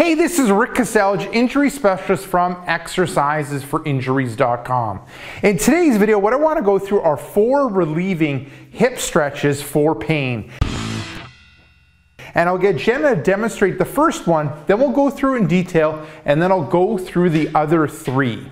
Hey, this is Rick Kaselj, injury specialist from exercisesforinjuries.com. In today's video, what I want to go through are 4 relieving hip stretches for pain. And I'll get Jenna to demonstrate the first one, then we'll go through in detail, and then I'll go through the other 3.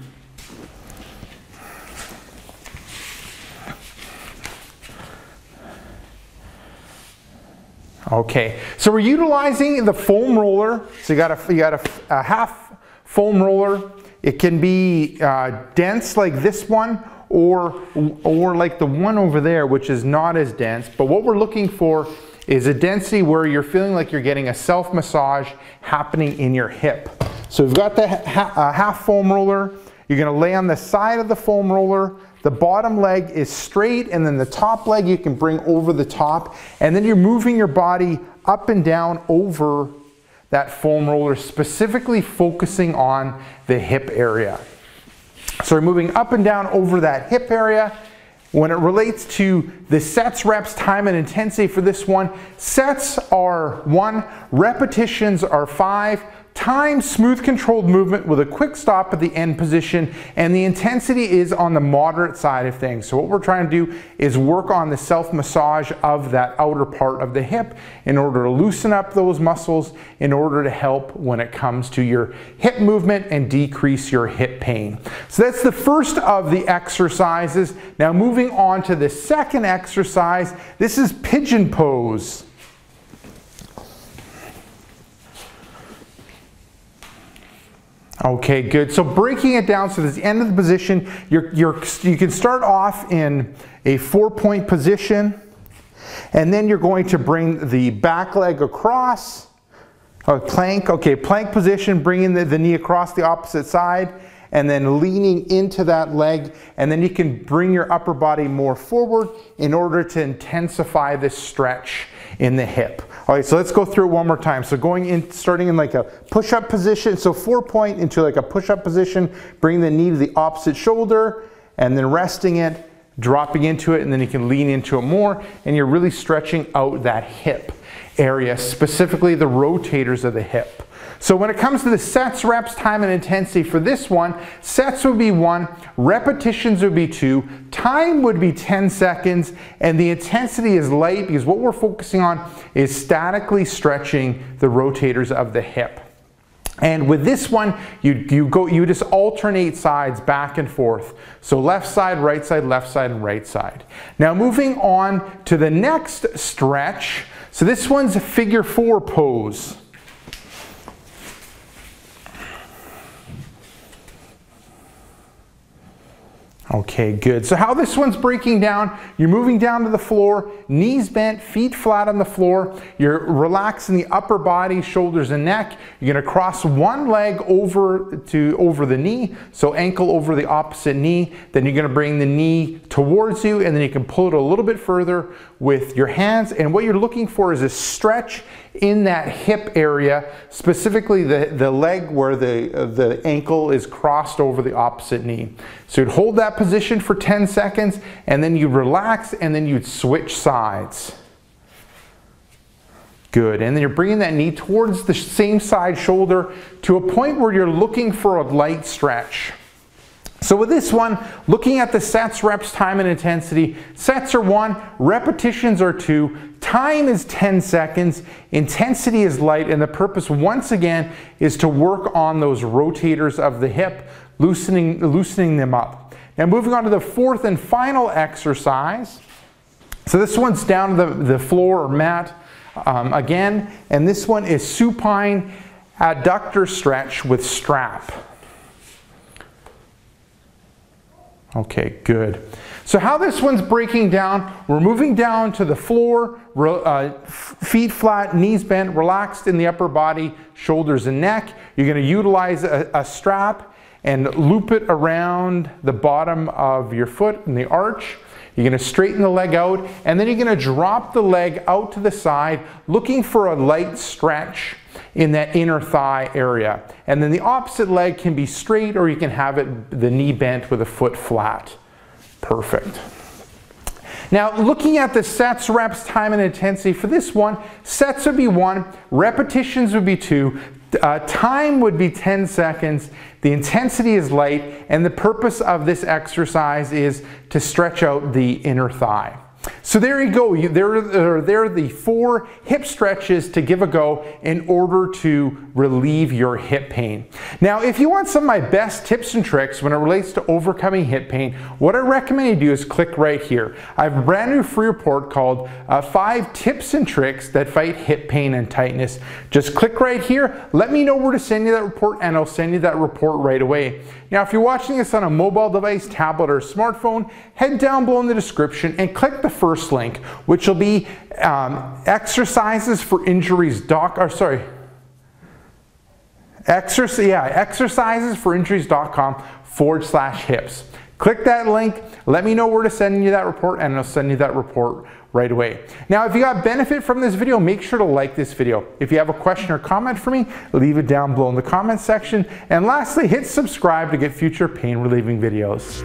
Okay, so we're utilizing the foam roller. So you got a half foam roller. It can be dense like this one, or like the one over there, which is not as dense. But what we're looking for is a density where you're feeling like you're getting a self-massage happening in your hip. So we've got the half foam roller. You're going to lay on the side of the foam roller. The bottom leg is straight, and then the top leg you can bring over the top, and then you're moving your body up and down over that foam roller, specifically focusing on the hip area. So we're moving up and down over that hip area. When it relates to the sets, reps, time, and intensity for this one, sets are 1, repetitions are 5, time, smooth controlled movement with a quick stop at the end position, and the intensity is on the moderate side of things. So what we're trying to do is work on the self-massage of that outer part of the hip in order to loosen up those muscles, in order to help when it comes to your hip movement and decrease your hip pain. So that's the first of the exercises. Now moving on to the second exercise, this is pigeon pose. Okay, good. So breaking it down, so this end of the position, you can start off in a 4-point position, and then you're going to bring the back leg across, plank, okay, plank position, bringing the knee across the opposite side, and then leaning into that leg, and then you can bring your upper body more forward in order to intensify this stretch in the hip. All right, so let's go through it one more time. So going in, starting in like a push-up position, so 4-point into like a push-up position, bring the knee to the opposite shoulder, and then resting it, dropping into it, and then you can lean into it more, and you're really stretching out that hip area, specifically the rotators of the hip. So when it comes to the sets, reps, time, and intensity for this one, sets would be 1, repetitions would be 2, time would be 10 seconds, and the intensity is light because what we're focusing on is statically stretching the rotators of the hip. And with this one, you just alternate sides back and forth. So left side, and right side. Now moving on to the next stretch. So this one's a figure 4 pose. Okay, good. So how this one's breaking down, you're moving down to the floor, knees bent, feet flat on the floor. You're relaxing the upper body, shoulders and neck. You're going to cross one leg over the knee, so ankle over the opposite knee. Then you're going to bring the knee towards you, and then you can pull it a little bit further with your hands. And what you're looking for is a stretch in that hip area, specifically the leg where the ankle is crossed over the opposite knee. So you'd hold that position for 10 seconds, and then you'd relax, and then you'd switch sides. Good, and then you're bringing that knee towards the same side shoulder to a point where you're looking for a light stretch. So with this one, looking at the sets, reps, time, and intensity, sets are 1, repetitions are 2, time is 10 seconds, intensity is light, and the purpose once again is to work on those rotators of the hip, loosening them up. Now moving on to the 4th and final exercise. So this one's down to the floor or mat again, and this one is supine adductor stretch with strap. Okay, good. So how this one's breaking down, we're moving down to the floor, feet flat, knees bent, relaxed in the upper body, shoulders and neck. You're going to utilize a strap and loop it around the bottom of your foot in the arch. You're going to straighten the leg out, and then you're going to drop the leg out to the side, looking for a light stretch in that inner thigh area. And then the opposite leg can be straight, or you can have the knee bent with the foot flat. Perfect. Now, looking at the sets, reps, time, and intensity for this one, sets would be 1, repetitions would be 2, Time would be 10 seconds. The intensity is light, and the purpose of this exercise is to stretch out the inner thigh. So there you go. There are the 4 hip stretches to give a go in order to relieve your hip pain. Now, if you want some of my best tips and tricks when it relates to overcoming hip pain, what I recommend you do is click right here. I have a brand new free report called 5 Tips and Tricks That Fight Hip Pain and Tightness. Just click right here, let me know where to send you that report, and I'll send you that report right away. Now, if you're watching this on a mobile device, tablet, or smartphone, head down below in the description and click the first link, which will be exercises for injuries exercisesforinjuries.com/hips. Click that link, let me know where to send you that report, and I'll send you that report right away. Now, if you got benefit from this video, make sure to like this video. If you have a question or comment for me, leave it down below in the comment section. And lastly, hit subscribe to get future pain relieving videos.